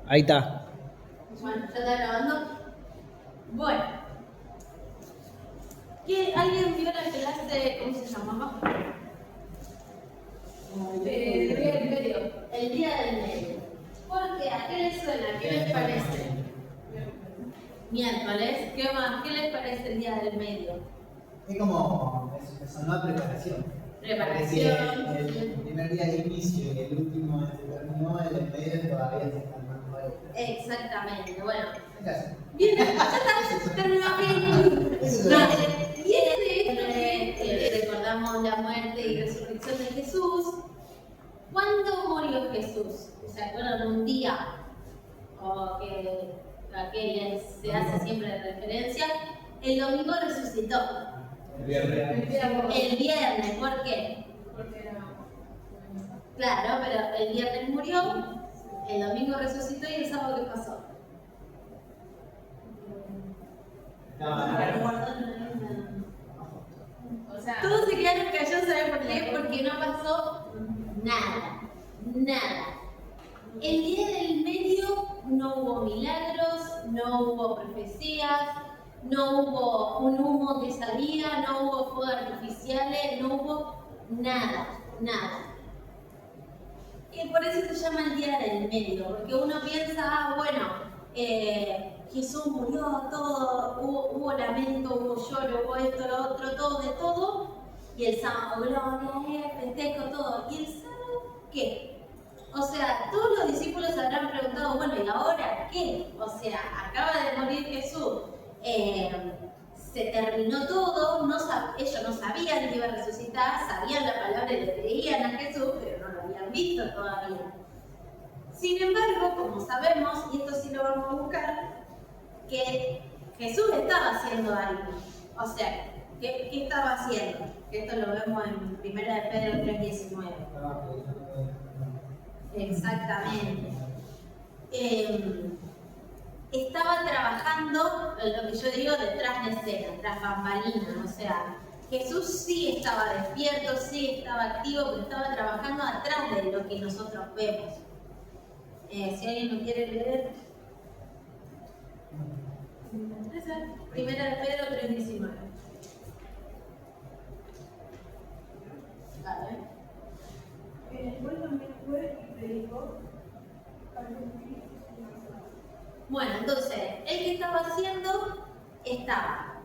Ahí está. Bueno, ya está grabando. Bueno. ¿Alguien vio la clase, cómo se llamaba? El día del medio. ¿Por qué? ¿A qué les suena? ¿Qué les parece? Miércoles. ¿Qué más? ¿Qué les parece el día del medio? Es como, me sonó a preparación. Preparación. El primer día de inicio y el último se terminó, el en medio todavía se están dando ahí. Exactamente, bueno. Bien, ya está, terminó bien. Viene de esto que recordamos la muerte y resurrección de Jesús. ¿Cuándo murió Jesús? ¿Se acuerdan de un día? O que a que se hace siempre referencia. El domingo resucitó. El viernes. El viernes, ¿por qué? Porque era. Claro, pero el viernes murió, el domingo resucitó y el sábado ¿qué pasó? O sea, Todos se quedaron callados, ¿saben por qué? Porque no pasó nada, nada. El día del medio no hubo milagros, no hubo profecías, no hubo un humo que salía, no hubo fuegos artificiales, no hubo nada, nada. Y por eso se llama el día del medio, porque uno piensa, Jesús murió, todo, hubo lamento, hubo lloro, hubo esto, lo otro, todo de todo, y el sábado, gloria, festejo, todo. ¿Y el sábado qué? O sea, todos los discípulos habrán preguntado, bueno, ¿y ahora qué? O sea, acaba de morir Jesús, se terminó todo, ellos no sabían que iba a resucitar, sabían la palabra y le creían a Jesús, pero no lo habían visto todavía. Sin embargo, como sabemos, y esto sí lo vamos a buscar, que Jesús estaba haciendo algo. O sea, ¿qué estaba haciendo? Esto lo vemos en 1 de Pedro 3:19. Exactamente. Estaba trabajando, lo que yo digo, detrás de escena, tras bambalinas. O sea, Jesús sí estaba despierto, sí estaba activo, pero estaba trabajando atrás de lo que nosotros vemos. Si alguien lo quiere leer. 1 de Pedro 3:19. Vale. después también fue y predicó. Bueno, entonces, él que estaba haciendo, estaba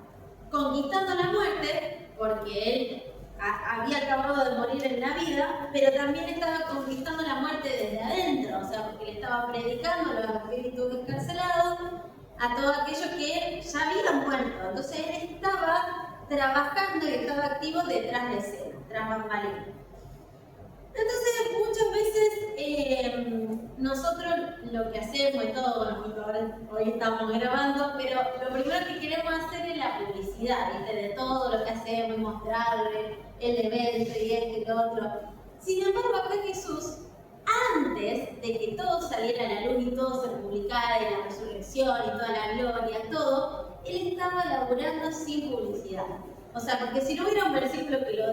conquistando la muerte, porque él había acabado de morir en la vida, pero también estaba conquistando la muerte desde adentro, o sea, porque le estaba predicando a los espíritus encarcelados, a todos aquellos que ya habían muerto. Entonces él estaba trabajando y estaba activo detrás de escena, tras bambalinas. Entonces, muchas veces nosotros lo que hacemos y todo, bueno, hoy estamos grabando, pero lo primero que queremos hacer es la publicidad, ¿viste? De todo lo que hacemos y mostrarle el evento y esto y lo otro. Sin embargo, acá Jesús, antes de que todo saliera a la luz y todo se publicara, y la resurrección y toda la gloria, todo, él estaba laburando sin publicidad. O sea, porque si no hubiera un versículo que lo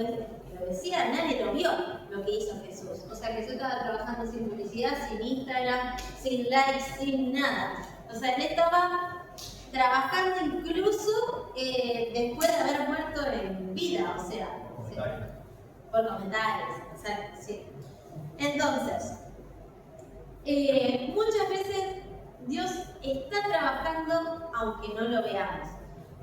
decía, nadie lo vio lo que hizo Jesús. O sea, Jesús estaba trabajando sin publicidad, sin Instagram, sin likes, sin nada. O sea, él estaba trabajando incluso después de haber muerto en vida, o sea, por comentarios. O sea, sí. Entonces, muchas veces Dios está trabajando aunque no lo veamos.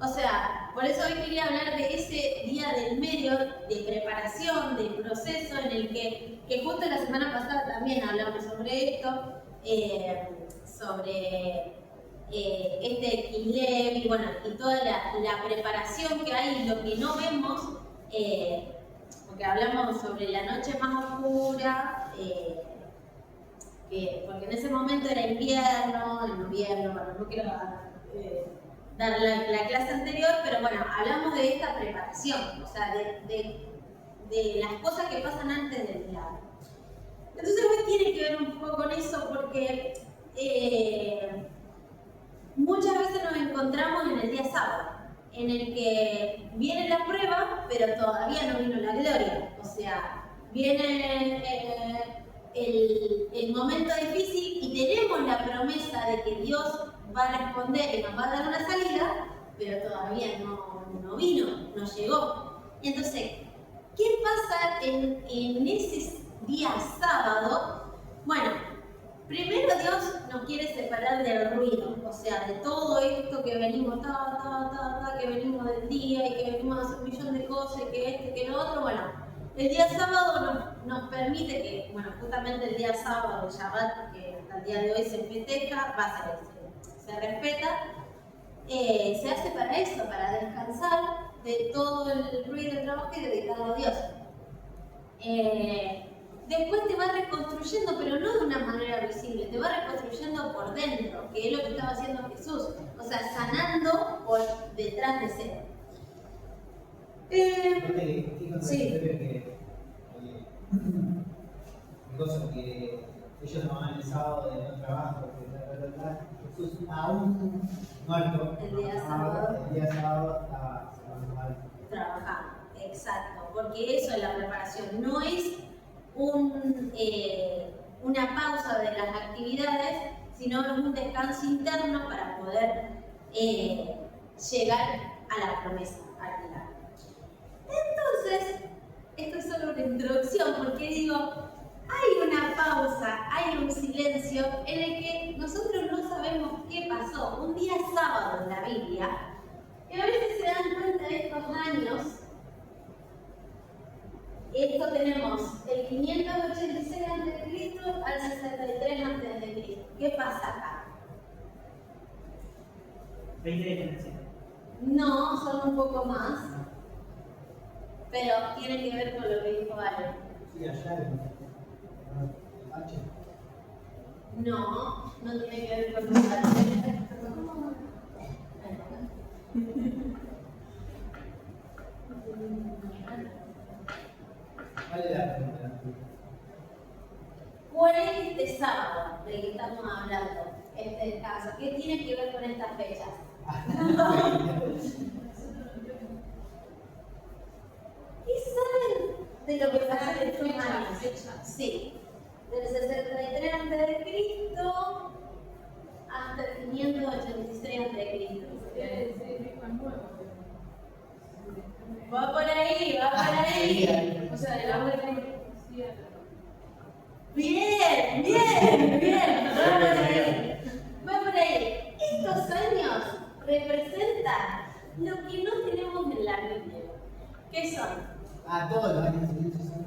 O sea, por eso hoy quería hablar de ese día del medio, de preparación, de proceso en el que justo la semana pasada también hablamos sobre esto, sobre este Kislev y bueno, y toda la preparación que hay y lo que no vemos, porque hablamos sobre la noche más oscura, porque en ese momento era invierno, bueno, no quiero dar la clase anterior, pero bueno, hablamos de esta preparación, o sea, de las cosas que pasan antes del milagro. Entonces hoy tiene que ver un poco con eso porque muchas veces nos encontramos en el día sábado, en el que viene la prueba, pero todavía no vino la gloria. O sea, viene el momento difícil y tenemos la promesa de que Dios va a responder y nos va a dar una salida, pero todavía no vino, no llegó. Entonces, ¿qué pasa en ese día sábado? Bueno, primero Dios nos quiere separar del ruido, o sea, de todo esto que venimos, que venimos del día y que venimos a hacer un millón de cosas, y que lo otro, bueno, el día sábado nos permite que, bueno, justamente el día sábado, el Shabbat, que hasta el día de hoy se festeja, se respeta, se hace para eso, para descansar de todo el ruido del trabajo y dedicarlo a Dios. Después te va reconstruyendo, pero no de una manera visible, te va reconstruyendo por dentro, que es lo que estaba haciendo Jesús, o sea, sanando por detrás de sí. Sí. Cosa que ellos no van el sábado de no trabajo, Jesús aún muerto, el día sábado estaba trabajando, exacto, porque eso es la preparación, no es una pausa de las actividades, sino un descanso interno para poder llegar a la promesa, al milagro. Entonces, esto es solo una introducción, porque digo, hay una pausa, hay un silencio en el que nosotros no sabemos qué pasó. Un día sábado en la Biblia, y a veces se dan cuenta de estos años. Esto tenemos el 586 a.C. al 63 a.C. ¿Qué pasa acá? 20 de generación. No, son un poco más, pero tiene que ver con lo que dijo Ale. Sí, allá H. No tiene que ver con lo que Ale. ¿Cuál es la pregunta? ¿Cuál es este sábado del que estamos hablando? Este descanso. ¿Qué tiene que ver con estas fechas? ¿Qué saben de lo que pasó en estos años? Sí. Del 63 a.C. hasta el 586 a.C. Va por ahí. O sea, de la vuelta Bien. Va por ahí. Estos años representan lo que no tenemos en la Biblia. ¿Qué son? Todos los años siguientes son.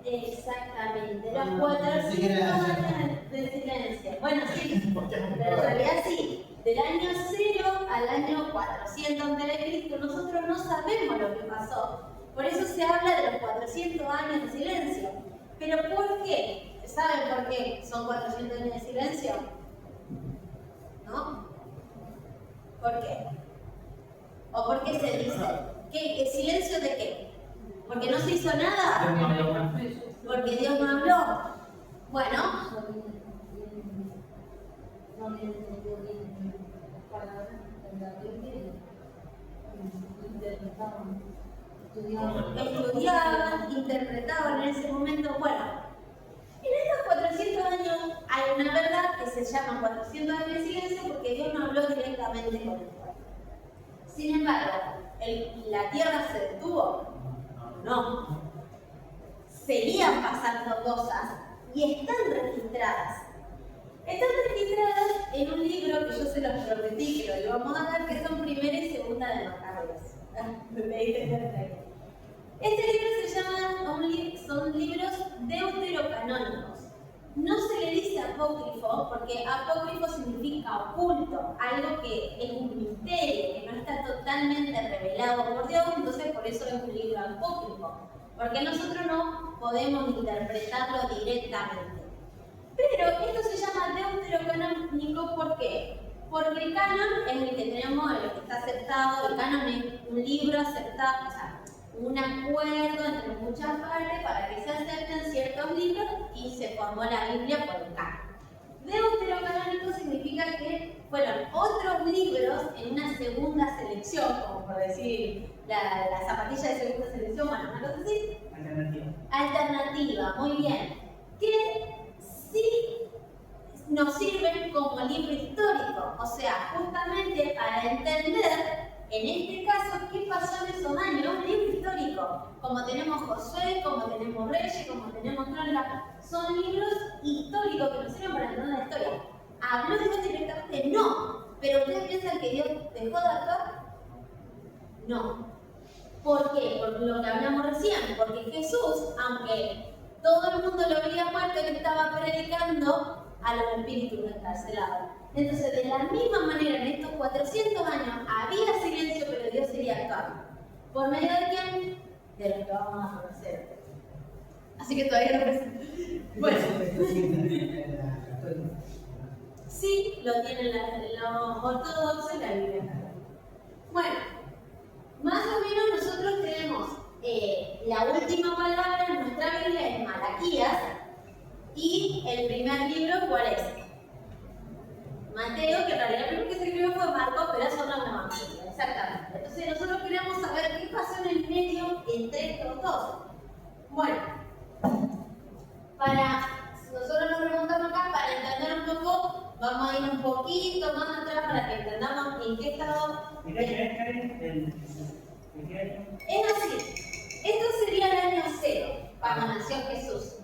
Exactamente, los 400 años de silencio. Bueno, sí, pero en realidad sí. Del año 0 al año 400 a.C. nosotros no sabemos lo que pasó. Por eso se habla de los 400 años de silencio. ¿Pero por qué? ¿Saben por qué son 400 años de silencio? ¿No? ¿Por qué? ¿O por qué se dice? ¿Qué silencio de qué? ¿Porque no se hizo nada? ¿Porque Dios no habló? Bueno, estudiaban, interpretaban en ese momento. Bueno, en estos 400 años hay una verdad que se llama 400 años de silencio porque Dios no habló directamente con el pueblo. Sin embargo, ¿la tierra se detuvo? No. Seguían pasando cosas y están registradas. Están registradas en un libro que yo se los prometí que lo íbamos a dar, que son Primera y Segunda de Macabeos. Este libro se llama, son libros deuterocanónicos. No se le dice apócrifo porque apócrifo significa oculto, algo que es un misterio, que no está totalmente revelado por Dios, entonces por eso es un libro apócrifo, porque nosotros no podemos interpretarlo directamente. Pero esto se llama deuterocanónico, ¿por qué? Porque el canon es el que tenemos, el que está aceptado, el canon es un libro aceptado, o sea, un acuerdo entre muchas partes para que se acepten ciertos libros y se formó la Biblia por el canon. Deuterocanónico significa que fueron otros libros en una segunda selección, como por decir la zapatilla de segunda selección, bueno, una cosa así. Alternativa. Alternativa, muy bien. Que sí nos sirven como libro histórico, o sea, justamente para entender, en este caso, qué pasó en esos años, un libro histórico, como tenemos Josué, como tenemos Reyes, como tenemos Crónicas, son libros históricos que nos sirven para entender la historia. ¿Habló de Dios directamente? No, pero ¿ustedes piensan que Dios dejó de actuar? No. ¿Por qué? Por lo que hablamos recién, porque Jesús, aunque todo el mundo lo veía muerto, él estaba predicando a los espíritus encarcelados. Entonces, de la misma manera, en estos 400 años había silencio, pero Dios seguía actuando. ¿Por medio de quién? De los que vamos a conocer. Así que todavía no presento. Bueno. Sí, lo tienen los ortodoxos en la Biblia. Bueno, más o menos nosotros tenemos la última palabra en nuestra Biblia es Malaquías. Y el primer libro, ¿cuál es? Mateo, que en realidad el primero que se escribió fue Marcos, pero eso no es una evangelio, exactamente. Entonces nosotros queremos saber qué pasó en el medio entre estos dos. Bueno, nosotros nos remontamos acá para entender un poco, vamos a ir un poquito más atrás para que entendamos en qué estado. Es así, esto sería el año 0, cuando nació Jesús.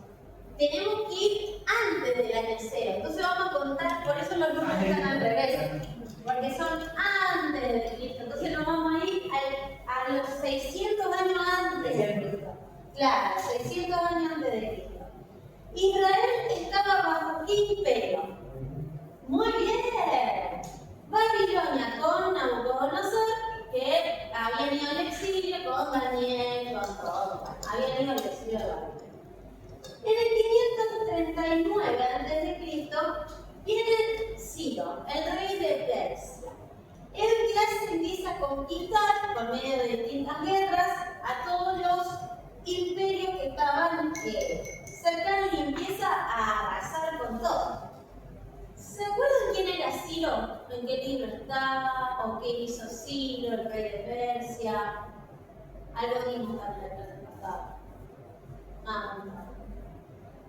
Tenemos que ir antes del año 0. Entonces vamos a contar, por eso los números están al revés, porque son antes de Cristo. Entonces nos vamos a ir a los 600 años antes de Cristo. Claro, 600 años antes de Cristo. Israel estaba bajo qué imperio. Muy bien. Babilonia con Nabucodonosor, que habían ido al exilio, con Daniel, con todo. Habían ido al exilio de Babilonia. En el 539 a.C. viene Ciro, el rey de Persia. Él ya se empieza a conquistar, por medio de distintas guerras, a todos los imperios que estaban cercanos y empieza a arrasar con todo. ¿Se acuerdan quién era Ciro? ¿En qué libro está? ¿O qué hizo Ciro, el rey de Persia? Algo vimos también la clase pasada. No.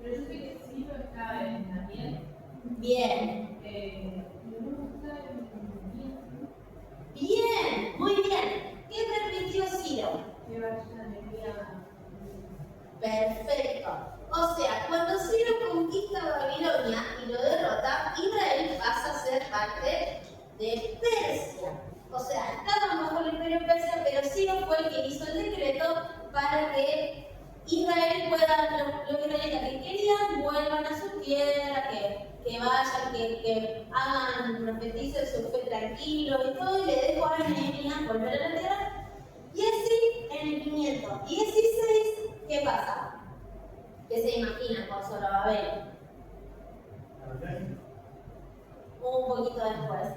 Pero yo sé que Ciro está en Daniel. Bien. No está en Bien, muy bien. ¿Qué permitió Ciro? que vayan de día. Perfecto. O sea, cuando Ciro conquista Babilonia y lo derrota, Israel pasa a ser parte de Persia. O sea, estaban bajo el imperio persa, pero Ciro fue el que hizo el decreto para que Israel pueda, los israelitas que querían, vuelvan a su tierra, que vayan, que hagan, profeticen su fe tranquilo y todo, y le dejó a Nehemías volver a la tierra. Y así, en el 516, ¿qué pasa? ¿Qué se imaginan por Zorobabel? Un poquito después.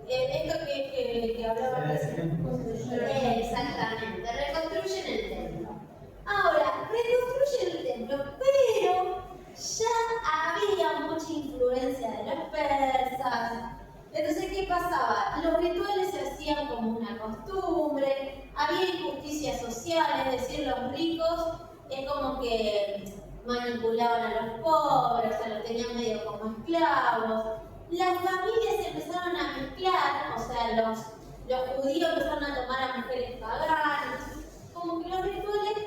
Esto que hablaba recién. Exactamente, reconstruyen el templo. Ahora, reconstruyen el templo, pero ya había mucha influencia de los persas. Entonces, ¿qué pasaba? Los rituales se hacían como una costumbre, había injusticias sociales, es decir, los ricos es como que manipulaban a los pobres, o sea, los tenían medio como esclavos. Las familias se empezaron a mezclar, o sea, los judíos empezaron a tomar a mujeres paganas, como que los rituales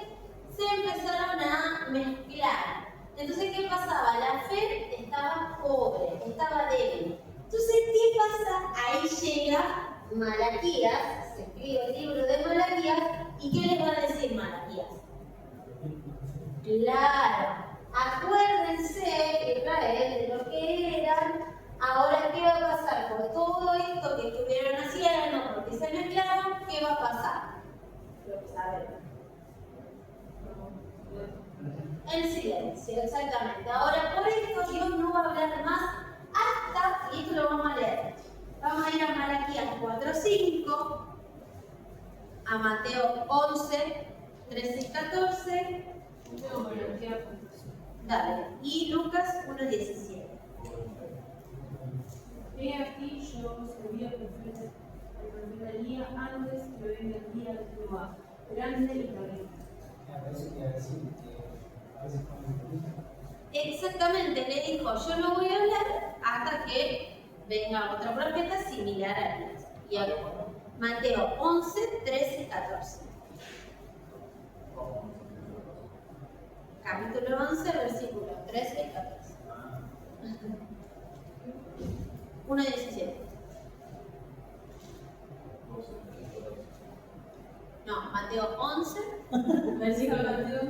se empezaron a mezclar. Entonces, ¿qué pasaba? La fe estaba pobre, estaba débil. Entonces, ¿qué pasa? Ahí llega Malaquías, se escribe el libro de Malaquías, ¿y qué les va a decir Malaquías? Claro, acuérdense, Israel, de lo que eran. Ahora, ¿qué va a pasar? Por todo esto que estuvieron haciendo, porque se mezclaron, ¿qué va a pasar? Lo que sabemos. El silencio, exactamente. Ahora, por esto Dios no va a hablar más hasta, y esto lo vamos a leer. Vamos a ir a Malaquías 4:5, a Mateo 11, 13 y 14. Dale. Y Lucas 1:17. He aquí yo os envío el profeta Elías antes que venga el día de Jehová, grande y terrible. exactamente le dijo, yo no voy a hablar hasta que venga otro profeta similar a Elías. Y ahora, Mateo 11, 13 y 14. Capítulo 11, versículos 13 y 14. 1 y 17. No, Mateo 11, versículo 22.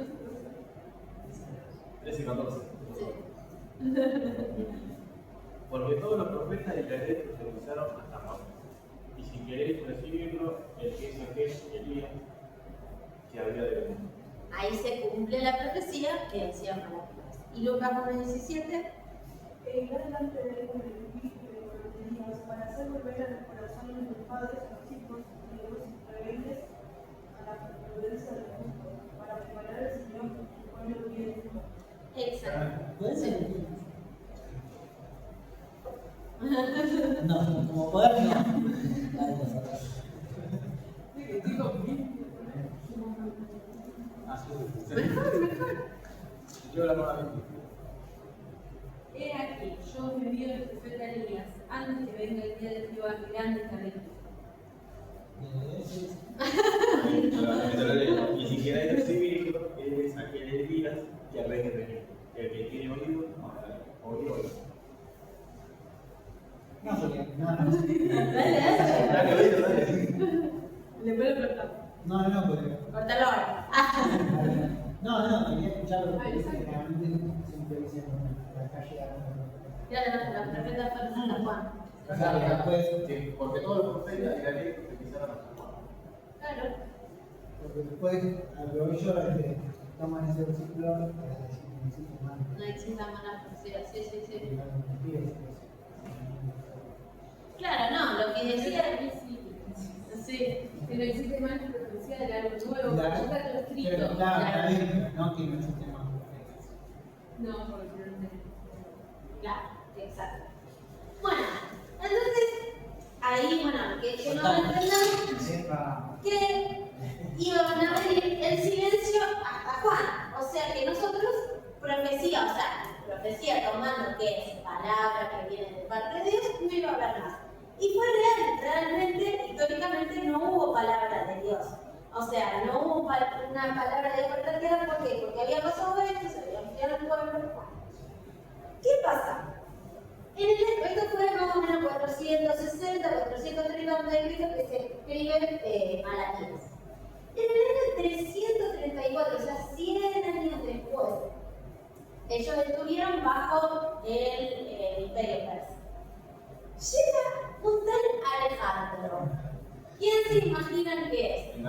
13 y 14. Sí. Porque todos los profetas de la ley profetizaron hasta Juan. Y si queréis recibirlo, el que es aquel Elías que había de venir. Ahí se cumple la profecía que decía Malaquías. Y Lucas 1:17. E irá delante de él con el espíritu de profecías para hacer volver a los corazones de los padres a los hijos y de los rebeldes a la prudencia del justo, para preparar al Señor el pueblo bien. Exacto. ¿Puede ser? Sí. No, como poder no. Mejor. Yo la mano. He aquí, yo os envío el profeta Elías, antes que venga el día de Jehová grande y terrible. Y si queréis recibirlo, él es aquel Elías que había de venir. El que tiene oído, oído. No, porque no. Dale. Dale, oído, dale. Después lo cortamos. No, porque. Cortalo ahora. No, quería escucharlo porque realmente siempre dicen la calle Ya la profeta fue Santa Juan. o sea, que después, Sí, porque todos los profetas de la ley profetizaron hasta Juan. Claro. porque después, al que voy yo, toman ese versículo para decir que no existe más. No existe mala profecía. Sí. Y no mentira, es eso. Claro, no, lo que decía. Sí. Que no existe más la profecía de algo nuevo, La- ya está todo escrito. Pero claro, está bien, no que no existe más. No, porque no entendí. Claro, exacto. Bueno, entonces, ahí, que no entendamos que iban a venir el silencio hasta Juan. O sea que nosotros, profecía tomando que es palabra que viene de parte de Dios, no iba a haber más. Y fue real, realmente, históricamente no hubo palabra de Dios. O sea, no hubo una palabra de Dios para la tierra, ¿por qué? Porque había pasado esto, se había enviado al pueblo. ¿Qué pasa? Esto fue más o menos 460, 430 a.C. que se escribe Malaquías. En el año 334, o sea, 100 años después, ellos estuvieron bajo el imperio persa. Llega un tal Alejandro. ¿Quién se imaginan que es?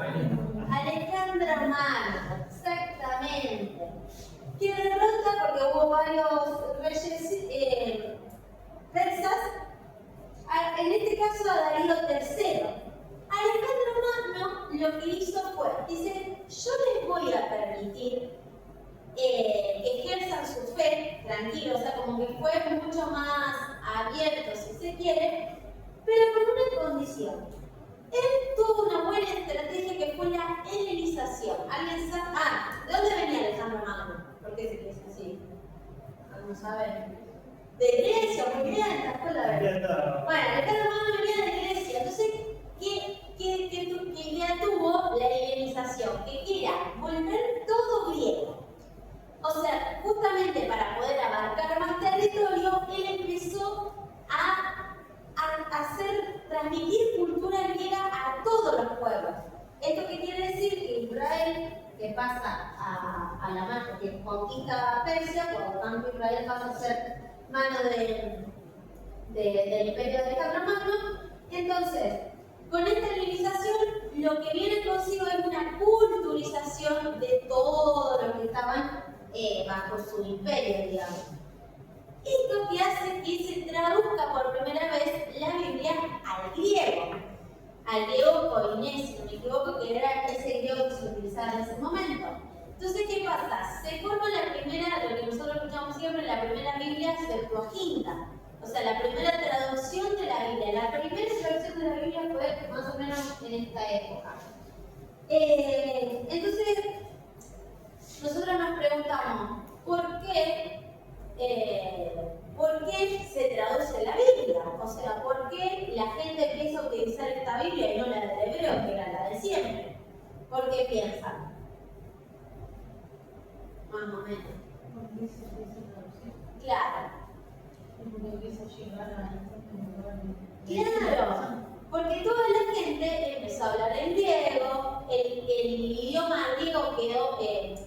Alejandro Magno, exactamente. Que derrota porque hubo varios reyes persas, en este caso a Darío III. Alejandro Magno lo que hizo fue, dice, yo les voy a permitir que ejerzan su fe, tranquilo, o sea, como que fue mucho más abierto, si se quiere, pero con una condición. Él tuvo una buena estrategia que fue la helenización. ¿Alguien sabe? ¿De dónde venía Alejandro Magno? ¿Por qué se dice así? ¿Alguien sabe? De Grecia, porque era de esta escuela de Bueno, Alejandro Magno venía de Grecia, entonces, ¿qué idea tuvo la helenización? Que era volver todo griego. O sea, justamente para poder abarcar más territorio, él empezó a transmitir cultura griega a todos los pueblos. ¿Esto qué quiere decir? Que Israel, que pasa a la mano, que conquista Persia, por lo tanto Israel pasa a ser mano del imperio de Alejandro Magno. Entonces, con esta helenización, lo que viene consigo es una culturización de todos los que estaban bajo su imperio, digamos. Esto que hace que se traduzca por primera vez la Biblia al griego koiné, si no me equivoco, que era ese griego que se utilizaba en ese momento. Entonces, ¿qué pasa? Se forma la primera, lo que nosotros escuchamos siempre, la primera Biblia Septuaginta. O sea, la primera traducción de la Biblia. La primera traducción de la Biblia fue más o menos en esta época. Entonces, nosotros nos preguntamos, ¿por qué ¿por qué se traduce la Biblia? O sea, ¿por qué la gente empieza a utilizar esta Biblia y no la del hebreo, que era la de siempre? ¿Por qué piensan? Más o menos. Porque eso es traducir. Claro. Y porque empieza a llegar a Claro, porque toda la gente empezó a hablar en griego, el idioma griego quedó,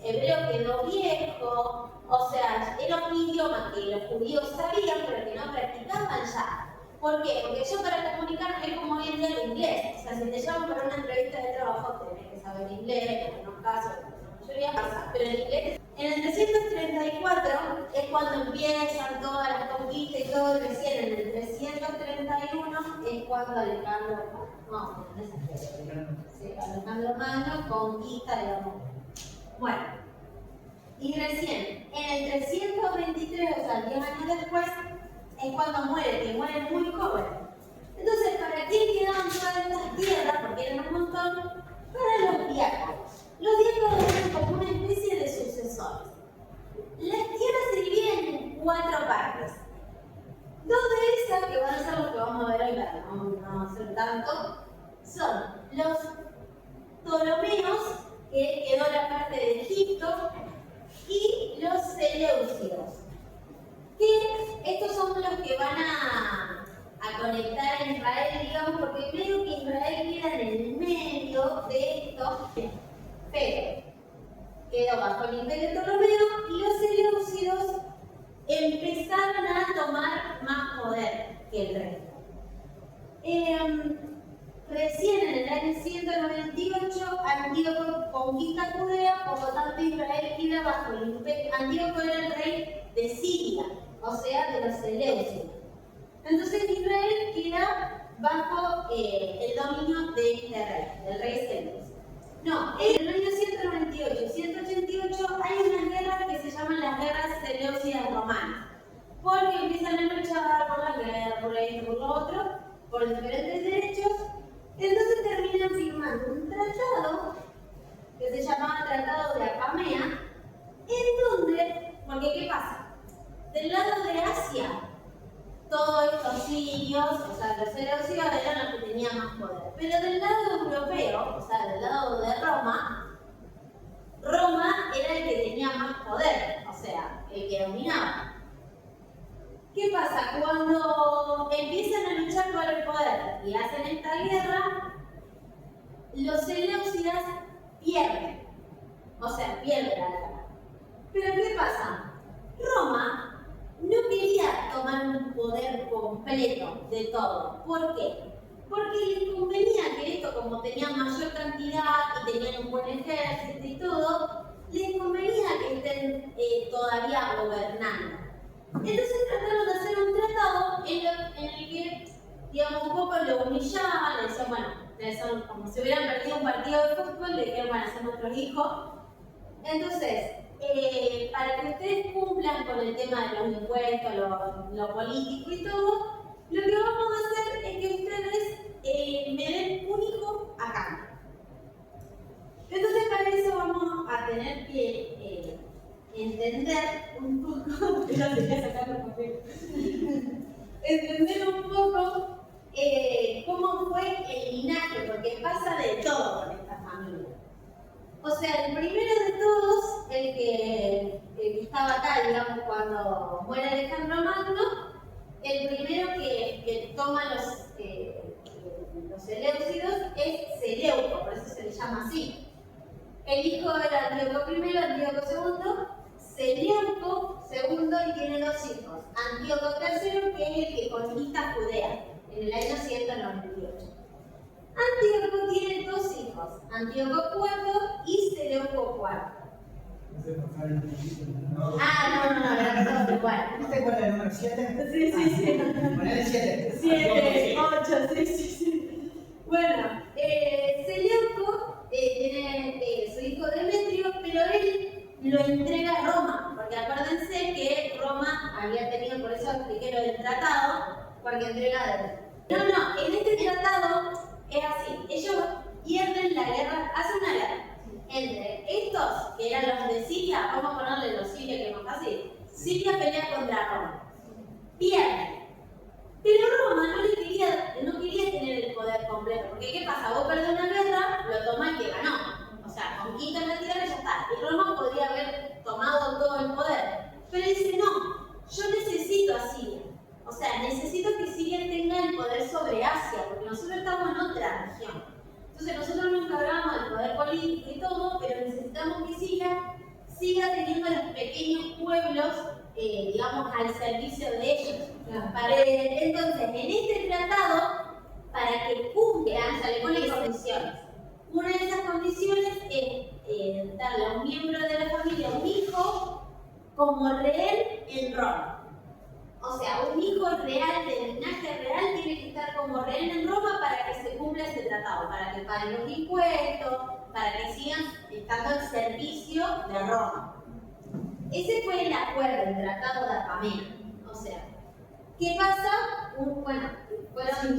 hebreo quedó viejo, o sea, era un idioma que los judíos sabían pero que no practicaban ya. ¿Por qué? Porque yo para comunicarme es como hoy en día el inglés, o sea, si te llaman para una entrevista de trabajo tenés que saber inglés, en algunos casos, en la mayoría pasa, pero el inglés. En el 334 es cuando empiezan todas las conquistas y todo, recién en el 331 es cuando Alejandro Magno conquista, digamos. Bueno, y recién en el 323, o sea, 10 años después, es cuando muere, que muere muy joven. Entonces, ¿para quién quedaban todas estas tierras? Porque eran un montón, para los diáconos. Los diáconos eran como una especie de sucesores. Las tierras se dividen en 4 partes. 2 de esas, que van a ser lo que vamos a ver hoy para no hacer tanto, son los Ptolomeos, que quedó la parte de Egipto, y los Seleucidos. Que estos son los que van a conectar a Israel, digamos, porque medio que Israel queda en el medio de estos, pero quedó bajo el imperio Ptolomeo y los Seleucidos empezaron a tomar más poder que el resto. Recién en el año 198 Antíoco conquista Judea, por lo tanto Israel queda bajo el imperio. Antíoco era el rey de Siria, o sea, de los Seleucidos. Entonces Israel queda bajo el dominio de este rey, del rey Seleucid. No, en el año 198 y 188 hay unas guerras que se llaman las guerras Seleucidas romanas, porque empiezan a luchar por la guerra, por esto, por lo otro, por diferentes derechos. Entonces terminan firmando un tratado que se llamaba Tratado de Apamea, en donde, porque ¿qué pasa? Del lado de Asia, todos estos sirios, o sea, los seleucidos eran los que tenían más poder. Pero del lado europeo, o sea, del lado de Roma, Roma era el que tenía más poder, o sea, el que dominaba. ¿Qué pasa? Cuando empiezan a luchar por el poder y hacen esta guerra, los seleucidas pierden. O sea, pierden la guerra. Pero ¿qué pasa? Roma no quería tomar un poder completo de todo. ¿Por qué? Porque les convenía que esto, como tenían mayor cantidad y tenían un buen ejército y todo, les convenía que estén todavía gobernando. Entonces trataron de hacer un tratado en el que, digamos, un poco lo humillaban, le decían, bueno, como si hubieran perdido un partido de fútbol, le dijeron, bueno, son nuestros hijos. Entonces, para que ustedes cumplan con el tema de los impuestos, lo político y todo, lo que vamos a hacer es que ustedes me den un hijo a cambio. Entonces, para eso vamos a tener que entender un poco, entender un poco cómo fue el linaje, porque pasa de todo con esta familia. O sea, el primero de todos, el que estaba acá, digamos, cuando muere Alejandro Magno, el primero que toma los seleucidos es Seleuco, por eso se le llama así. El hijo era Antíoco I, Antíoco II, Seleuco II y tiene 2 hijos. Antíoco III, que es el que conquista Judea en el año 198. Antíoco tiene 2 hijos, Antíoco IV y Seleuco IV. No sé por favor, no. No, era todo igual. ¿No te acuerdas del número 7? Sí. Ponele 7. 7, 8, sí. Bueno, Seleuco tiene su hijo Demetrio, pero él lo entrega a Roma, porque acuérdense que Roma había tenido, por eso expliqué lo del tratado, porque entrega a Demetrio. No, en este tratado es así, ellos pierden la guerra, hacen una guerra entre estos, que eran los de Siria, vamos a ponerle los sirios que es más fácil, Siria pelea contra Roma. Pierde. Pero Roma no quería tener el poder completo. Porque ¿qué pasa? Vos perdés una guerra, lo tomás el que ganó. O sea, conquistan la tierra y ya está. Y Roma podría haber tomado todo el poder. Pero dice, no, yo necesito a Siria. O sea, necesito que Siria tenga el poder sobre Asia, porque nosotros estamos en otra región. Entonces nosotros nos encargamos del poder político y todo, pero necesitamos que siga teniendo los pequeños pueblos, digamos, al servicio de ellos. Entonces, en este tratado, para que cumplan, o sea, le ponen condiciones. Una de esas condiciones es darle a un miembro de la familia un hijo como rehén en Roma. O sea, un hijo real, de linaje real, tiene que estar como rehén en Roma para que se cumpla ese tratado, para que paguen los impuestos, para que sigan estando al servicio de Roma. Ese fue el acuerdo, el tratado de Apamea. O sea, ¿qué pasa? Bueno, fueron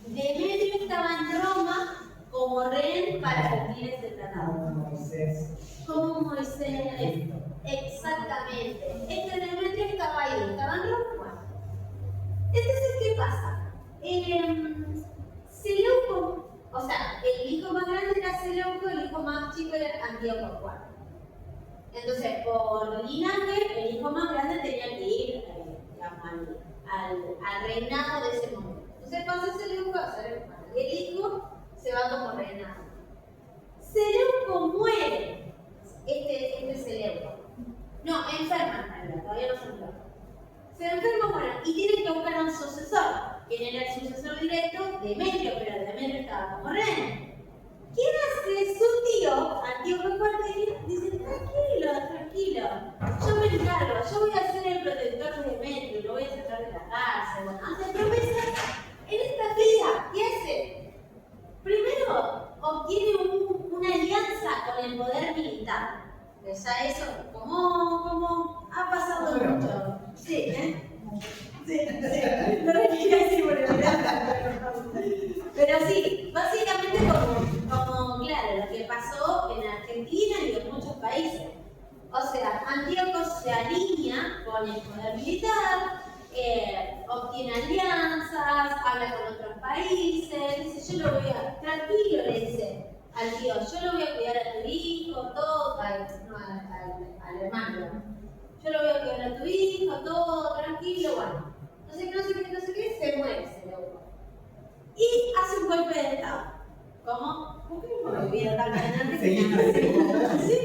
Demetrio estaba en Roma como rehén para cumplir ese tratado. Como Moisés. Exactamente. Este Demetrio estaba ahí, estaba en Roma. Entonces, ¿qué pasa? Seleuco, o sea, el hijo más grande era Seleuco, el hijo más chico era Antíoco IV. Entonces, por linaje, el hijo más grande tenía que ir al reinado de ese momento. Entonces pasa Seleuco a ser hermano. Y el hijo se va como reinado. Seleuco muere. Este Seleuco. No, enferma en realidad, todavía no se enferma. Se enferma, bueno, y tienen que buscar a un sucesor. ¿Quién era el sucesor directo? Demetrio, pero Demetrio estaba como rey. ¿Quién hace? Su tío, Antíoco IV, dice, tranquilo, yo me encargo, yo voy a ser el protector de Demetrio, lo voy a sacar de la cárcel, bueno, hace promesas. En esta pelea, ¿qué hace? Primero, obtiene una alianza con el poder militar. Ya eso, como ha pasado mucho. Sí, ¿eh? Sí. No lo quería decir por el pero sí, básicamente como claro, lo que pasó en Argentina y en muchos países. O sea, Antíoco se alinea con el poder militar, obtiene alianzas, habla con otros países, dice, yo lo voy a, tranquilo, le dice al tío, yo lo voy a cuidar a tu hijo, todo, al hermano, yo lo voy a cuidar a tu hijo, todo, tranquilo, bueno. No sé qué, se muere Seleuco. Y hace un golpe de estado. ¿Cómo? ¿Por qué no me vivía tan en Argentina? Sí.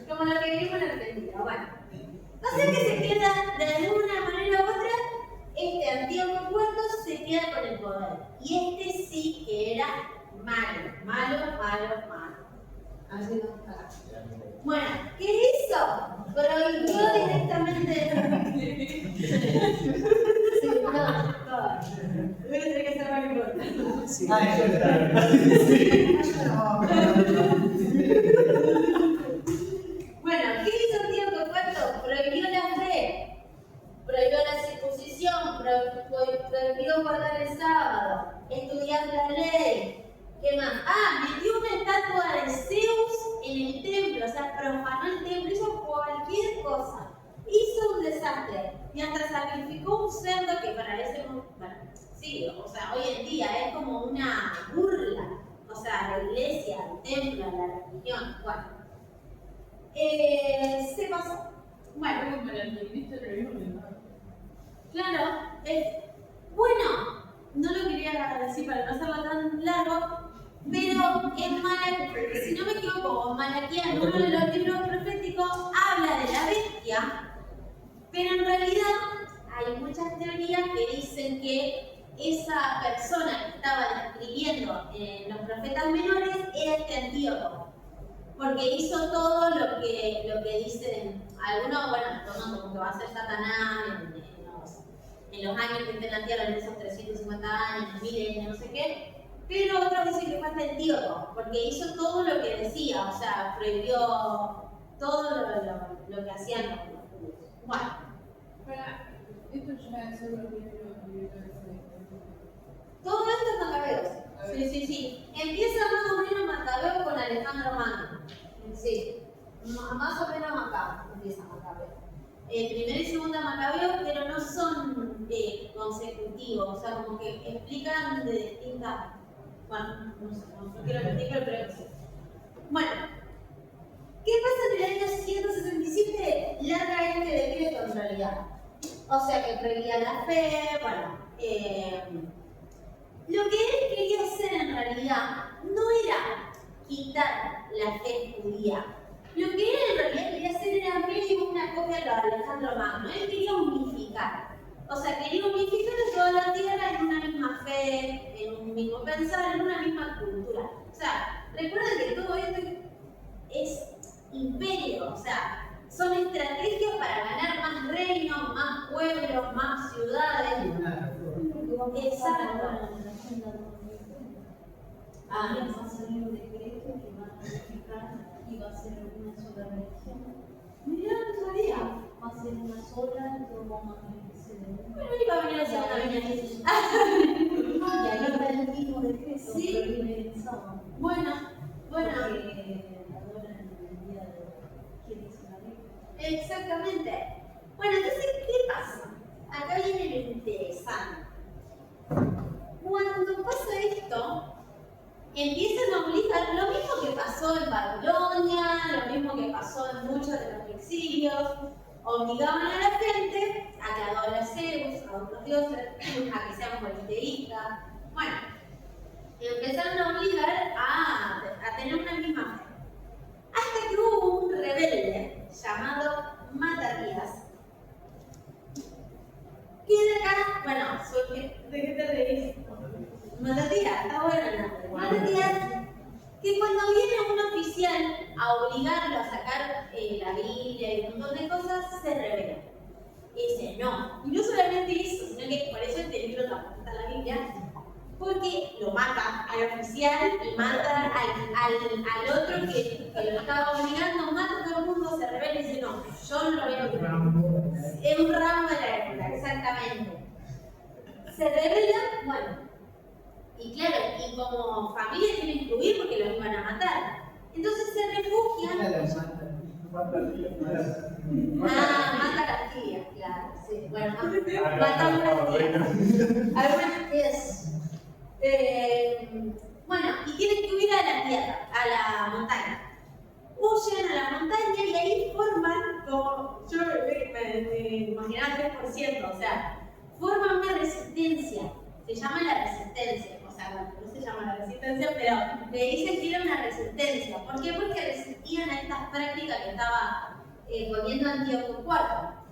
Como lo que vivimos en Argentina. Bueno. O sea que se queda, de alguna manera u otra, Antíoco IV se queda con el poder. Y sí que era malo. Así no está. Bueno, ¿qué hizo? Prohibió directamente. Sí, no. Voy a tener que ser más importante. Sí. Bueno, ¿qué hizo Antíoco IV? Prohibió la fe, prohibió la circuncisión, prohibió guardar el sábado, estudiar la ley. ¿Qué más? Metió una estatua de Zeus en el templo, o sea, profanó el templo, hizo cualquier cosa. Hizo un desastre y hasta sacrificó un cerdo que para ese momento, bueno, sí, o sea, hoy en día es como una burla, o sea, la iglesia, el templo, la religión, bueno. Se pasó. Bueno, claro, bueno, no lo quería decir para no hacerlo tan largo, pero en Malaquías, si no me equivoco, Malaquías, en uno de los libros proféticos, habla de la bestia, pero en realidad hay muchas teorías que dicen que esa persona que estaba describiendo en los profetas menores era Antíoco. Porque hizo todo lo que dicen algunos, bueno, toman como que va a ser Satanás en los años que esté en la tierra, en esos 350 años, en miles, no sé qué. Pero otros dicen que fue Antíoco, porque hizo todo lo que decía, o sea, prohibió todo lo que hacían los judíos. Bueno. Esto ya es solo Todo esto es Macabeos. Sí. Empieza más o menos Macabeo con Alejandro Magno. Sí, más o menos acá. primera y segunda Macabeos, pero no son consecutivos, o sea, como que explican de distintas. Bueno, no sé, no quiero repetirlo, pero sí. Bueno, ¿qué pasa en el año 167? Larga este decreto en realidad. O sea, que prohibía la fe, bueno. Lo que él quería hacer en realidad no era quitar la fe judía. Lo que él en realidad quería hacer era medio una copia de Alejandro Magno. Él quería unificar. O sea, quería unificar a toda la tierra en una misma fe, en un mismo pensar, en una misma cultura. O sea, recuerden que todo esto es imperio, o sea, son estrategias para ganar más reinos, más pueblos, más ciudades. Exacto. También va a salir un decreto que va a unificar y va a ser una sola religión. Mirá, no sabía. Va a ser una sola y todos vamos a tener que ser de uno. Bueno, iba a venir la segunda venida. Y ahí está el mismo decreto, Sí. prohíbe el sábado. Bueno. Porque adoran el día de quién es la Biblia. Exactamente. Bueno, entonces, ¿qué pasa? Acá viene lo interesante. Cuando pasa esto, empiezan a obligar lo mismo que pasó en Babilonia, lo mismo que pasó en muchos de los exilios, obligaban a la gente a que adore a Zeus, a otros dioses, a que sean politeístas. Bueno, empezaron a obligar a tener una misma fe. Hasta que hubo un rebelde llamado Matatías. Que de acá, bueno, ¿de qué te reís? Matatías, está bueno el nombre. Matatías, que cuando viene un oficial a obligarlo a sacar la Biblia y un montón de cosas, se revela. Y dice, no. Y no solamente eso, sino que por eso este libro tampoco está en la Biblia, porque lo mata al oficial y mata al otro que lo estaba obligando, mata a todo el mundo, se revela y dice, no, yo no lo voy a obligar. Es un ramo de la época, exactamente. Se revela, bueno, y claro, y como familia tienen que huir porque los iban a matar. Entonces se refugian. Mata Castilla, claro, sí. Bueno, matamos Castilla. Algunas es. Bueno, y tienen que huir a la tierra, a la montaña. Huyen a la montaña y ahí forman, como yo me imaginaba 3%, o sea, forman una resistencia. Se llama la resistencia. O sea, bueno, no se llama la resistencia, pero le dicen que era una resistencia. ¿Por qué? Porque resistían a estas prácticas que estaba poniendo Antíoco IV.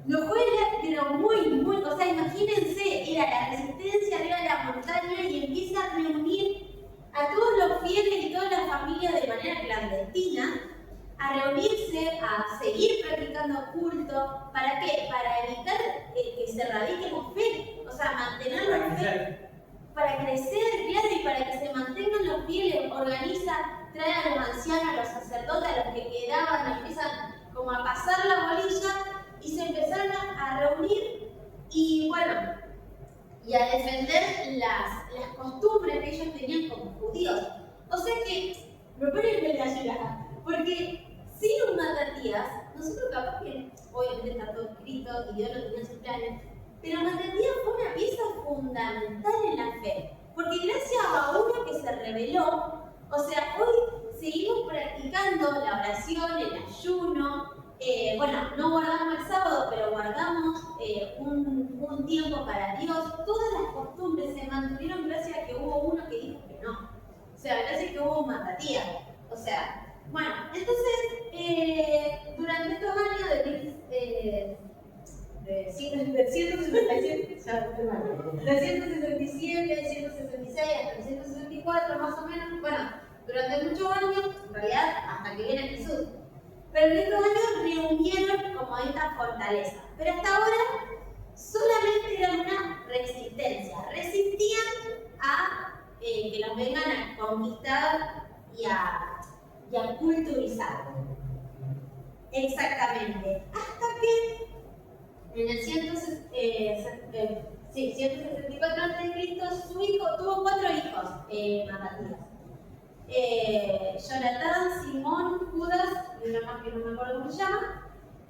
Lo cual era, pero muy, o sea, imagínense, era la resistencia arriba de la montaña y empieza a reunir a todos los fieles y todas las familias de manera clandestina a reunirse, a seguir practicando culto. ¿Para qué? Para evitar que se radique la fe, o sea, mantener la fe, para crecer, claro, y para que se mantengan los fieles. Organiza, trae a los ancianos, a los sacerdotes, a los que quedaban, empiezan como a pasar la bolilla y se empezaron a reunir y bueno, y a defender las costumbres que ellos tenían como judíos. O sea que me pone el gallina, porque sin un Matatías, nosotros capaz que obviamente está todo escrito y Dios lo tenía en sus planes, pero Matatías fue una pieza fundamental en la fe, porque gracias a uno que se rebeló, o sea, hoy seguimos practicando la oración, el ayuno. Bueno, no guardamos el sábado, pero guardamos un tiempo para Dios. Todas las costumbres se mantuvieron gracias a que hubo uno que dijo que no. O sea, gracias a que hubo un Matatías. O sea, bueno, entonces, durante estos años de 167, de 167, 166 hasta 164 más o menos, bueno, durante muchos años, en realidad hasta que viene Jesús. Pero en estos años reunieron como esta fortaleza. Pero hasta ahora solamente era una resistencia. Resistían a que los vengan a conquistar y a culturizar. Exactamente. Hasta que en el 164 a.C. su hijo tuvo 4 hijos, Matatías. Jonatán, Simón, Judas y uno más que no me acuerdo cómo se llama.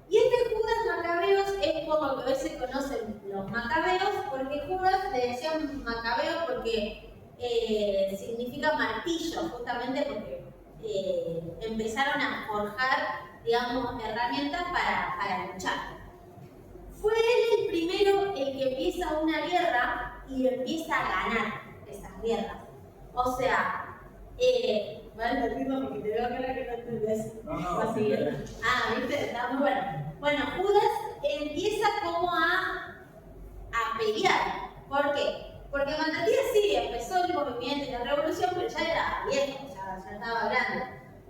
Y este Judas Macabeos es por lo que hoy se conocen los Macabeos, porque Judas le decían Macabeo porque significa martillo, justamente porque empezaron a forjar, digamos, herramientas para luchar. Fue él el primero el que empieza una guerra y empieza a ganar esas guerras. O sea, bueno, te digo porque te veo acá que no entendés. No, Así es. Ah, ¿viste? Está muy bueno. Bueno, Judas empieza como a pelear. ¿Por qué? Porque Matatías sí empezó el movimiento y la revolución, pero ya era viejo, ya estaba grande.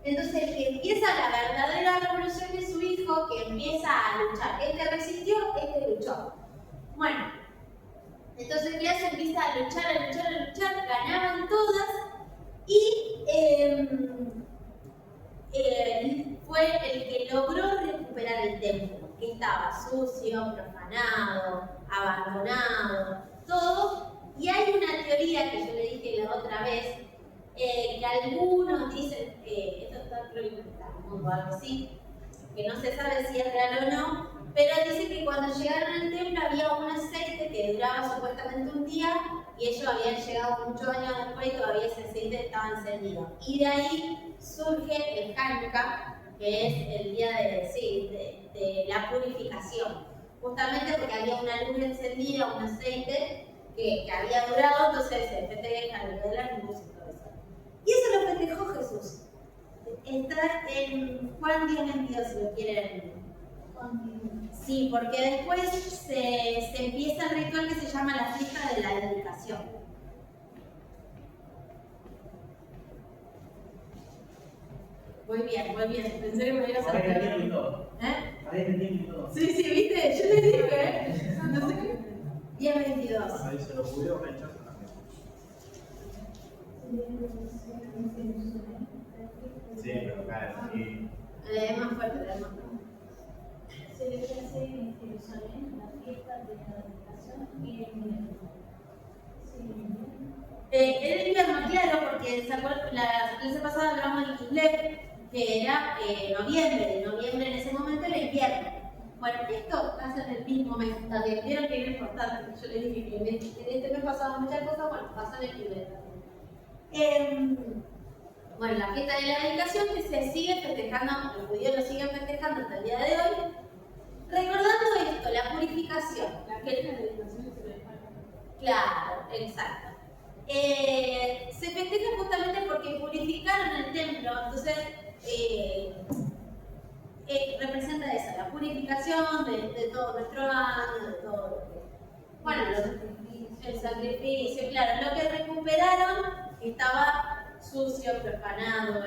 Entonces el que empieza la verdadera revolución es su hijo, que empieza a luchar. Este resistió, este luchó. Bueno, entonces ¿qué hace? Empieza a luchar, ganaban todas y fue el que logró recuperar el templo, que estaba sucio, profanado, abandonado, todo. Y hay una teoría que yo le dije la otra vez, que algunos dicen, esto está creo que está o algo así, que no se sabe si es real o no, pero dice que cuando llegaron al templo había un aceite que duraba supuestamente un día y ellos habían llegado muchos años después y todavía ese aceite estaba encendido. Y de ahí surge el Hanukkah, que es el día de la purificación, justamente porque había una luz encendida, un aceite que había durado, entonces se festeja el día de la luz y todo eso. Y eso lo festejó Jesús. Está en Juan 10:22, si lo quieren. Sí, porque después se empieza el ritual que se llama la fiesta de la dedicación. Muy bien. Pensé que me ibas a Ahora hacer. entendí todo. Ahora entendí todo. Sí, viste, yo te dije, no sé qué. 10:22. Ahí se lo pudo rechazar también. Sí, pero claro, sí. Lee más fuerte, lee más fuerte. Se le hace en Jerusalén la fiesta de la dedicación y el invierno. Era invierno, claro, porque ¿se acuerdan? La clase pasada hablamos del Kislev, que era noviembre. Noviembre en ese momento era invierno. Bueno, esto pasa en el mismo mes. También vieron que era importante. Yo les dije que en este mes pasaban muchas cosas, bueno, pasó en el Kislev también. Bueno, la fiesta de la dedicación que se sigue festejando, los judíos lo siguen festejando hasta el día de hoy. Recordando esto, la purificación. La fiesta de dedicación se le llama. Claro, exacto. Se festeja justamente porque purificaron el templo, entonces representa eso, la purificación de todo nuestro año, de todo lo que... Bueno, el sacrificio, claro, lo que recuperaron estaba sucio, profanado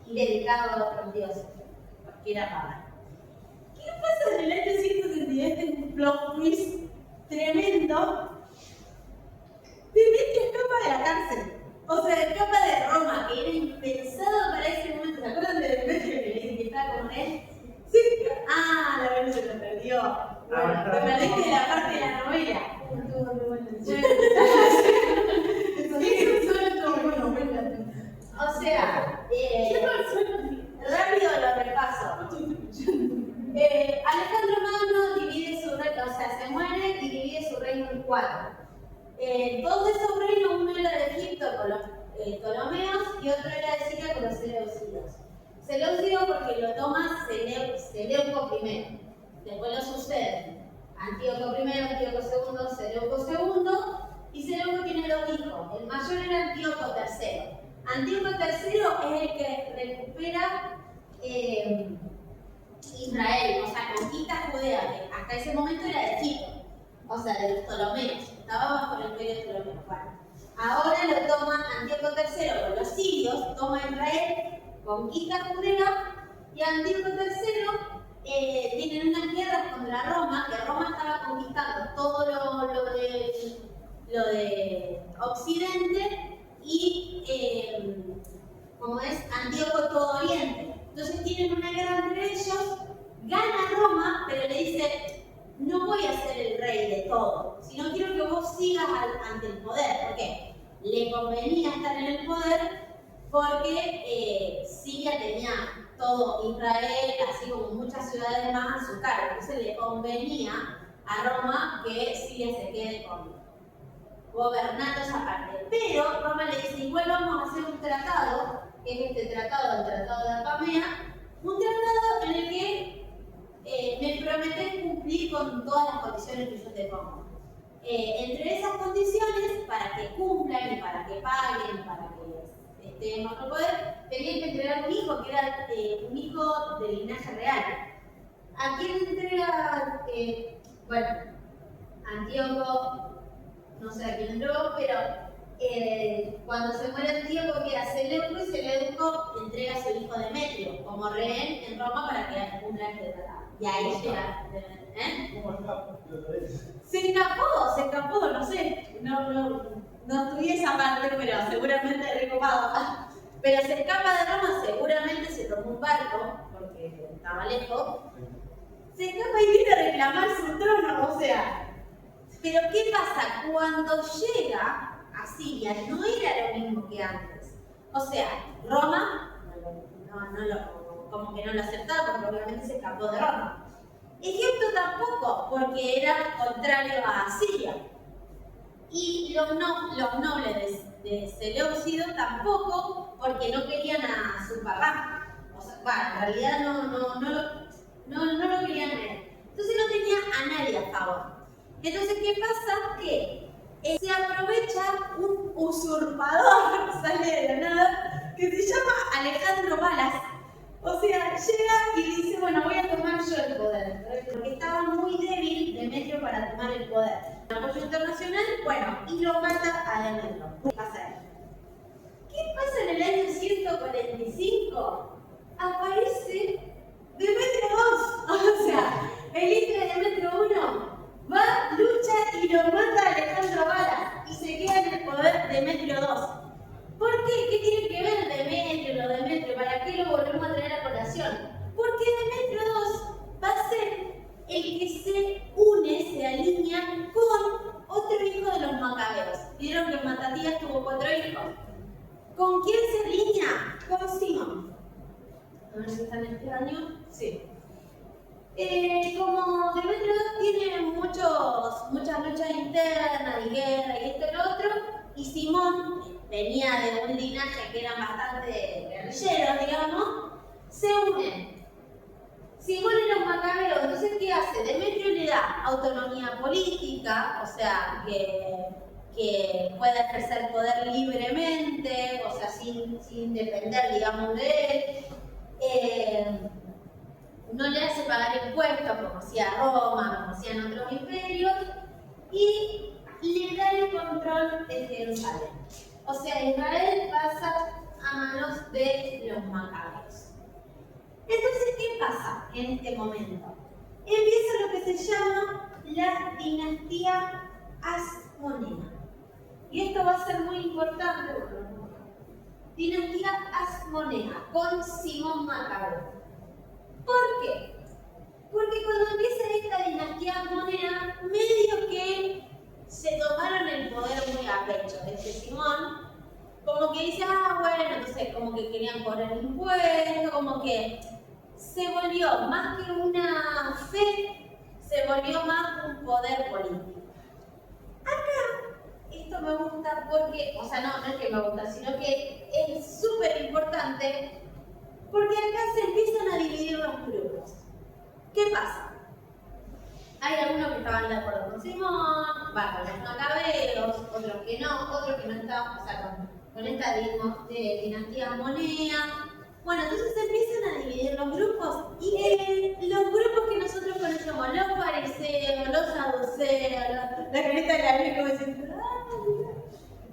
y dedicado a otros dioses, porque era pagano. ¿Qué pasa en el año 162? Es un plot twist tremendo. Demetrio escapa de la cárcel. O sea, escapa de Roma, que era impensado para ese momento. ¿Se acuerdan de Demetrio que estaba con él? Sí. Ah, la verdad se lo perdió. Bueno, te perdiste de la parte de la novela. O sea, rápido lo repaso. Alejandro Magno divide su reino, o sea, se muere y divide su reino en 4. Dos de esos reinos, uno era de Egipto con los Ptolomeos y otro era de Siria con los Seleucidos. Seleucido porque lo toma Seleuco I, después lo sucede Antíoco I, Antíoco II, Seleuco II, y Seleuco tiene 2 hijos. El mayor era Antíoco III. Antíoco III es el que recupera Israel, o sea, conquista Judea, que hasta ese momento era de Egipto, o sea, de los Ptolomeos, estaba bajo el imperio de Ptolomeo. Bueno, ahora lo toma Antíoco III con los sirios, toma Israel, conquista Judea, y Antíoco III tienen unas guerras contra Roma, que Roma estaba conquistando todo lo de Occidente y, como es, Antíoco todo Oriente. Entonces tienen una guerra entre ellos, gana Roma, pero le dice, no voy a ser el rey de todo, sino quiero que vos sigas ante el poder. ¿Por qué? Le convenía estar en el poder porque Siria tenía todo Israel, así como muchas ciudades más, a su cargo. Entonces le convenía a Roma que Siria se quede gobernando esa parte. Pero Roma le dice, igual vamos a hacer un tratado, que es este tratado, el Tratado de Apamea, un tratado en el que me prometes cumplir con todas las condiciones que yo te pongo. Entre esas condiciones, para que cumplan y para que paguen, para que estén bajo poder, tenían que entregar un hijo, que era un hijo de linaje real. ¿A quién entrega? Bueno, Antíoco, no sé a quién entregó, pero cuando se muere Antíoco queda Seleuco, y Seleuco entrega a su hijo Demetrio como rehén en Roma para que cumpla este tratado. Y ahí llega. ¿Cómo está? Se escapó, no sé. No estudié esa parte, pero seguramente recopado. Pero se escapa de Roma, seguramente se tomó un barco, porque estaba lejos. Se escapa y viene a reclamar su trono, o sea. Pero ¿qué pasa? Cuando llega a Siria no era lo mismo que antes. O sea, Roma como que no lo aceptaba, porque obviamente se escapó de Roma. Egipto tampoco, porque era contrario a Siria. Y los nobles de Seleucido tampoco, porque no querían a su papá. O sea, bueno, en realidad no lo querían a él. Entonces no tenía a nadie a favor. Entonces, ¿qué pasa? Que se aprovecha un usurpador, sale de la nada, que se llama Alejandro Balas. O sea, llega y dice, bueno, voy a tomar yo el poder, porque estaba muy débil Demetrio para tomar el poder. Apoyo internacional, bueno, y lo mata a Demetrio. ¿Qué pasa? ¿Qué pasa en el año 145? Aparece Demetrio II. O sea, el hijo de Demetrio I va, lucha y lo mata a Alejandro Balas y se queda en el poder Demetrio II. ¿Por qué? ¿Qué tiene que ver Demetrio? ¿Para qué lo volvemos a traer a colación? Porque Demetrio II va a ser el que se une, se alinea con otro hijo de los macabeos. Vieron que Matatías tuvo 4 hijos. ¿Con quién se alinea? Con Simón. A ver si está en este año. Sí. Como Demetrio II tiene muchas luchas internas y guerra y esto y lo otro, y Simón venía de un linaje que eran bastante guerrilleros, digamos, se unen. Simón y los macabeos, entonces, ¿qué hace? Demetrio le da autonomía política, o sea, que pueda ejercer poder libremente, o sea, sin depender, digamos, de él. No le hace pagar impuestos, como hacía Roma, como hacían otros imperios, y le da el control de Jerusalén. O sea, Israel pasa a manos de los macabeos. Entonces, ¿qué pasa en este momento? Empieza lo que se llama la dinastía Hasmonea. Y esto va a ser muy importante. Dinastía Hasmonea, con Simón Macabeo. ¿Por qué? Porque cuando empieza esta dinastía Hasmonea, medio que se tomaron el poder muy a pecho. Simón, como que dice, bueno, entonces como que querían cobrar impuestos, como que se volvió más que una fe, se volvió más un poder político. Acá, esto me gusta porque, o sea, no es que me gusta, sino que es súper importante, porque acá se empiezan a dividir los grupos. ¿Qué pasa? Hay algunos que estaban de acuerdo con Simón, con los macabeos, otros que no estaban, o sea, con esta dinastía Hasmonea. Bueno, entonces se empiezan a dividir los grupos, y los grupos que nosotros conocemos, los fariseos, los saduceos, la carita de la Biblia como diciendo,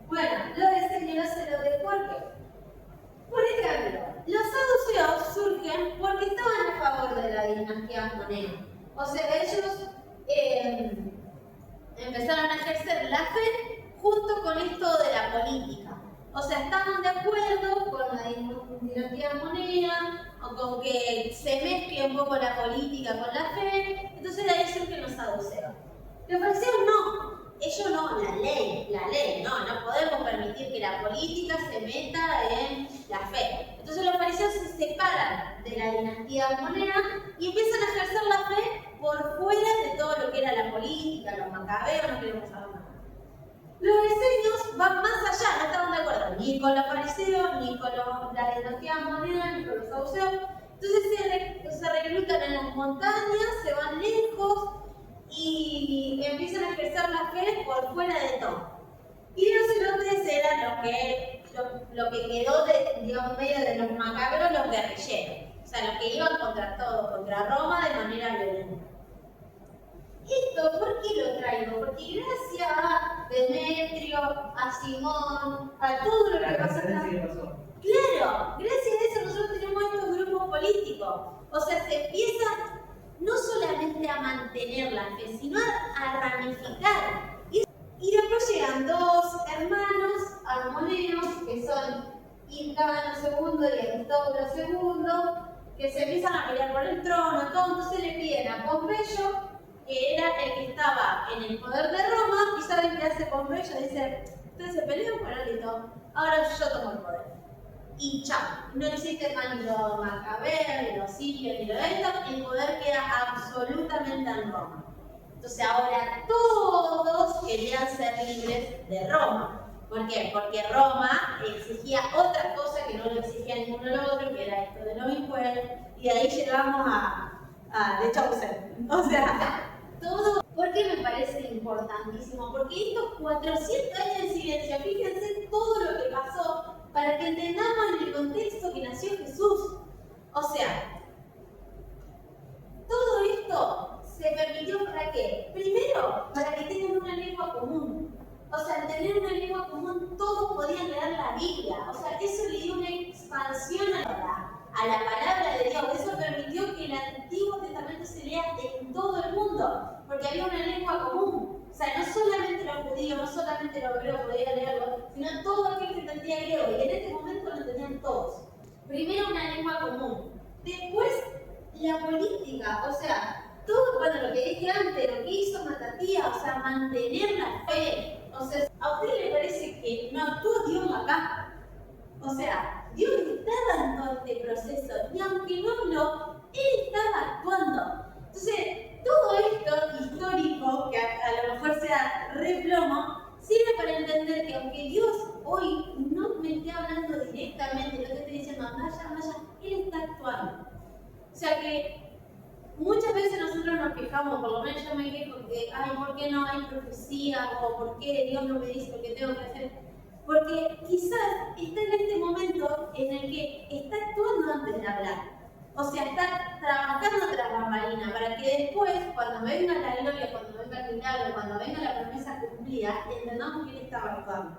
bueno, los de ¿por qué? Por ejemplo, los saduceos surgen porque estaban a favor de la dinastía Hasmonea. O sea, ellos empezaron a ejercer la fe junto con esto de la política. O sea, estaban de acuerdo con la dinastía Hasmonea, o con que se mezcle un poco la política con la fe. Entonces de ahí surgen los saduceos. Los fariseos no. Ellos no, la ley, no podemos permitir que la política se meta en la fe. Entonces Entonces los fariseos se separan de la dinastía armonea y empiezan a ejercer la fe por fuera de todo lo que era la política, los macabeos, no queremos saber nada. Los esenios van más allá, no estaban de acuerdo ni con los fariseos, ni con la dinastía armonea, ni con los saduceos. Entonces se reclutan en las montañas, se van lejos y empiezan a ejercer la fe por fuera de todo. Y los celotes eran lo que quedó de, digamos, medio de los macaberos, los guerrilleros. O sea, los que iban contra todo, contra Roma de manera violenta. Esto, ¿por qué lo traigo? Porque gracias a Demetrio, a Simón, a todo lo que pasa acá. Claro, gracias a eso nosotros tenemos estos grupos políticos. O sea, se empieza no solamente a mantener la fe, sino a ramificar. Y después llegan dos hermanos armoneos, que son Hircano II y Aristóbulo II, que se empiezan a pelear por el trono, todo. Entonces le piden a Pompeyo, que era el que estaba en el poder de Roma, y ¿saben qué hace Pompeyo? Dice, ustedes se pelean, bueno, listo, ahora yo tomo el poder. Y chao, no existe más ni los macabeos, ni los sirios, ni lo de esto, el poder queda absolutamente en Roma. Entonces ahora todos querían ser libres de Roma. ¿Por qué? Porque Roma exigía otra cosa que no lo exigía ninguno de los otros, que era esto de los impuestos, y de ahí llegamos a de Chaucer. O sea, todo. ¿Por qué me parece importantísimo? Porque estos 400 años de silencio, fíjense todo lo que pasó para que entendamos en el contexto que nació Jesús. O sea, todo esto se permitió ¿para qué? Primero, para que tengan una lengua común. O sea, al tener una lengua común, todos podían leer la Biblia. O sea, eso le dio una expansión a la palabra de Dios. Eso permitió que el Antiguo Testamento se lea en todo el mundo, porque había una lengua común. O sea, no solamente los judíos, no solamente los hebreos podían leerlo, sino todo aquel que entendía griego. Y en este momento lo entendían todos. Primero, una lengua común. Después, la política. O sea, todo, bueno, lo que dije antes, lo que hizo Matatía, o sea, mantener la fe. O sea, ¿a usted le parece que no actuó Dios acá? O sea, Dios estaba en todo este proceso y aunque no habló, Él estaba actuando. Entonces, todo esto histórico, que a lo mejor sea re plomo, sirve para entender que aunque Dios hoy no me esté hablando directamente, no te esté diciendo, vaya, Él está actuando. O sea que muchas veces nosotros nos quejamos, por lo menos yo me quejo que, ay, ¿por qué no hay profecía? O ¿por qué Dios no me dice lo que tengo que hacer? Porque quizás está en este momento en el que está actuando antes de hablar. O sea, está trabajando tras bambalina para que después, cuando venga la gloria, cuando venga el milagro, cuando venga la promesa cumplida, entendamos que Él estaba actuando.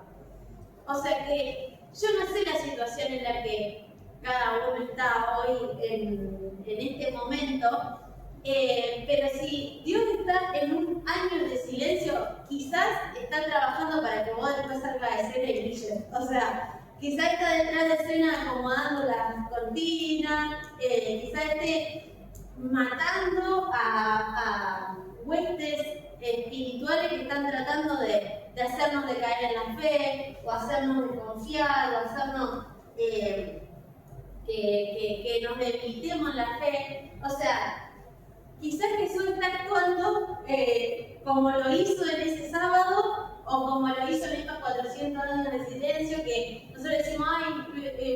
O sea que yo no sé la situación en la que cada uno está hoy en este momento, pero si Dios está en un año de silencio, quizás está trabajando para que vos después salgas de escena y brilles. O sea, quizás está detrás de escena acomodando las cortinas, quizás esté matando a huestes espirituales que están tratando de hacernos decaer en la fe, o hacernos desconfiar, o hacernos que nos debilitemos en la fe. O sea, quizás Jesús está actuando como lo hizo en ese sábado o como lo hizo en estos 400 años de silencio, que nosotros decimos, ay,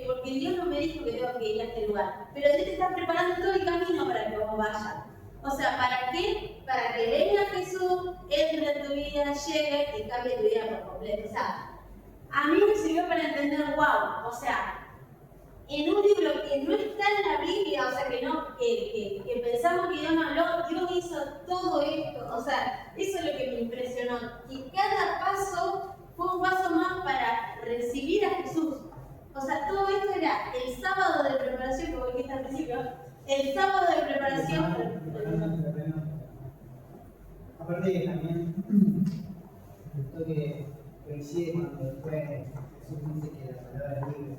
porque Dios no me dijo que tengo que ir a este lugar. Pero Dios te está preparando todo el camino para que vos vayas. O sea, ¿para qué? Para que venga Jesús, entre en tu vida, llegue y cambie tu vida por completo. O sea, a mí me sirvió para entender, wow, o sea, en un libro que no está en la Biblia, o sea, que pensamos que Dios no habló, Dios hizo todo esto. O sea, eso es lo que me impresionó. Y cada paso fue un paso más para recibir a Jesús. O sea, todo esto era el sábado de preparación, como dijiste al principio, el sábado de preparación. Aparte que también, esto que coincide cuando después Jesús dice que la palabra es libre.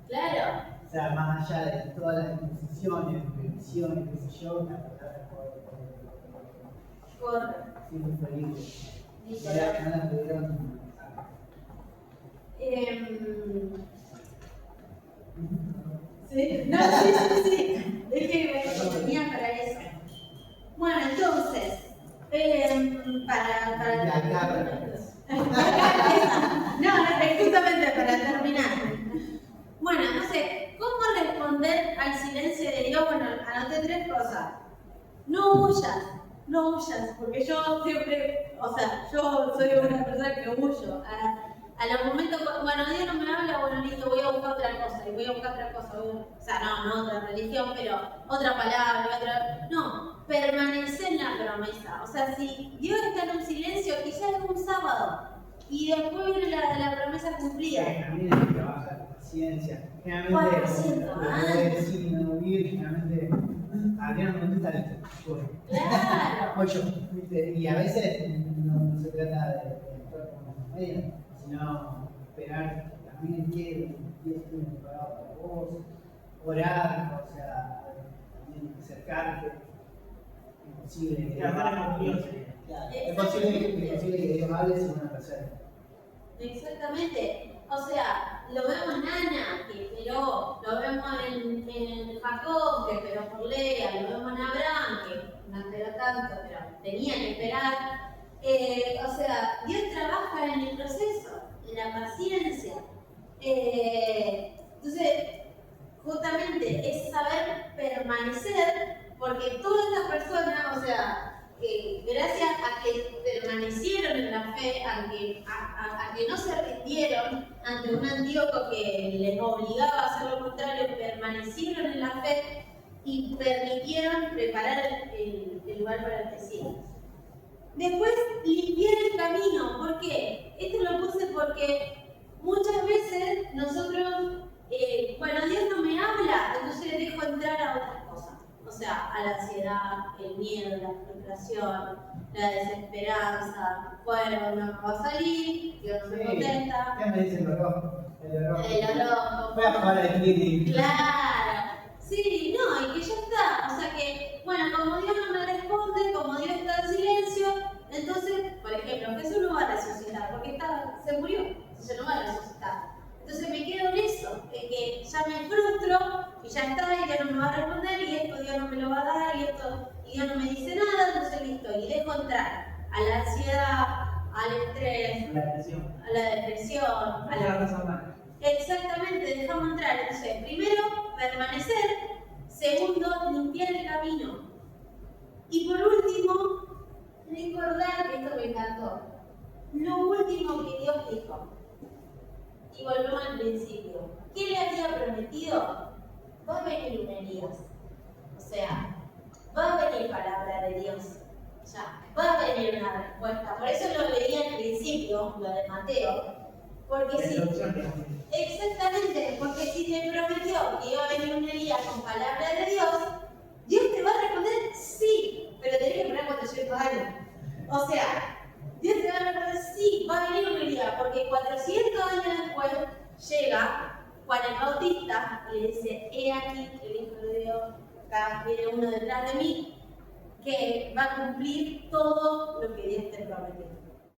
Claro. O sea, más allá de todas las imposiciones, previsiones, qué sé yo, la palabra siempre fue libre. Ya no la pudieron ¿Sí? No, sí. Es que me venía para eso. Bueno, entonces, para no, es justamente para terminar. Bueno, entonces, ¿cómo responder al silencio de Dios? Bueno, anoté 3 cosas. No huyas, porque yo siempre, o sea, yo soy una persona que huyo. A los momentos, bueno, Dios no me habla, bueno, listo, voy a buscar otra cosa, y voy a buscar otra cosa, o sea, no otra religión, pero otra palabra, no, permanecer en la promesa. O sea, si Dios está en un silencio, quizás es un sábado, y después viene la promesa cumplida. También hay que trabajar la paciencia. Generalmente, 400 como voy decir, no vivir, generalmente, Adrián no está listo. Claro. Voy yo, ¿viste? Y a veces no se trata de actuar como medios, sino esperar que también quiere estar preparado para vos, orar, o sea, también acercarte. Es imposible que es posible que Dios hable sin una persona. Exactamente. O sea, lo vemos en Ana, que esperó, lo vemos en Jacob, que esperó por Lea, lo vemos en Abraham, que no esperó tanto, pero tenía que esperar. O sea, Dios trabaja en el proceso, en la paciencia. Entonces, justamente es saber permanecer, porque todas estas personas, o sea, gracias a que permanecieron en la fe, a que no se rindieron ante un Antíoco que les obligaba a hacer lo contrario, permanecieron en la fe y permitieron preparar el lugar para el Mesías. Después, limpiar el camino. ¿Por qué? Esto lo puse porque muchas veces nosotros, bueno, Dios no me habla, entonces le dejo entrar a otras cosas. O sea, a la ansiedad, el miedo, la frustración, la desesperanza. Bueno, no me va a salir, Dios no me contenta. ¿Qué me dice el horóscopo? El horóscopo. Voy a jugar al Kitty. Claro. Sí, no, y que ya está. O sea que, bueno, como Dios no me responde, como Dios está en silencio, entonces, por ejemplo, Jesús no va a resucitar, porque se murió, entonces no va a resucitar. Entonces me quedo en eso, en que ya me frustro y ya está, y Dios no me va a responder, y esto Dios no me lo va a dar, y Dios no me dice nada, entonces listo, y dejo entrar a la ansiedad, al estrés, a la depresión, a la... Exactamente, dejamos entrar. Entonces, primero, permanecer. Segundo, limpiar el camino. Y por último, recordar, esto me encantó, lo último que Dios dijo. Y volvemos al principio. ¿Qué le había prometido? Va a venir un Elías. O sea, va a venir palabra de Dios. Ya, va a venir una respuesta. Por eso lo leí al principio, lo de Mateo. Porque si... Exactamente, porque si te prometió que iba a venir un Elías con palabra de Dios, Dios te va a responder sí, pero tenés que esperar 400 años. O sea, Dios te va a responder sí, va a venir un Elías, porque 400 años después llega Juan el Bautista y le dice: he aquí el Hijo de Dios, acá viene uno detrás de mí, que va a cumplir todo lo que Dios te prometió.